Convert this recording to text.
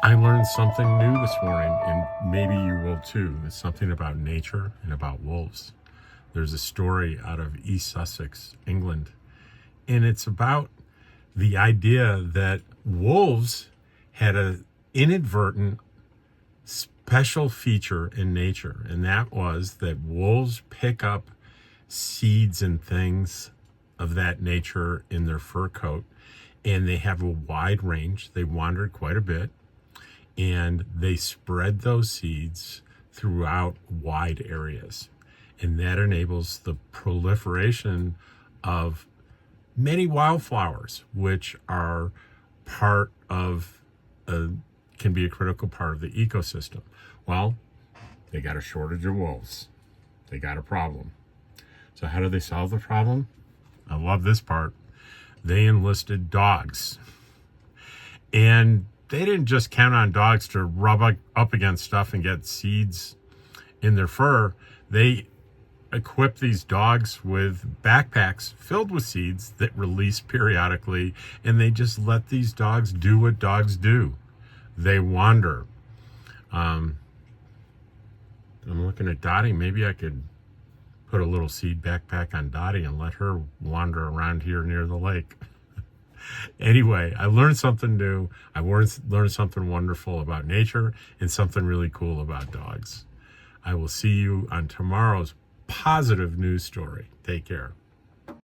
I learned something new this morning, and maybe you will too. It's something about nature and about wolves. There's a story out of East Sussex, England, and it's about the idea that wolves had an inadvertent special feature in nature, and that was that wolves pick up seeds and things of that nature in their fur coat, and they have a wide range. They wandered quite a bit, and they spread those seeds throughout wide areas. And that enables the proliferation of many wildflowers, which are part of, can be a critical part of the ecosystem. Well, they got a shortage of wolves. They got a problem. So how do they solve the problem? I love this part. They enlisted dogs. And they didn't just count on dogs to rub up against stuff and get seeds in their fur. They equipped these dogs with backpacks filled with seeds that release periodically, and they just let these dogs do what dogs do. They wander. I'm looking at Dottie. Maybe I could put a little seed backpack on Dottie and let her wander around here near the lake. Anyway, I learned something new. I learned something wonderful about nature and something really cool about dogs. I will see you on tomorrow's positive news story. Take care.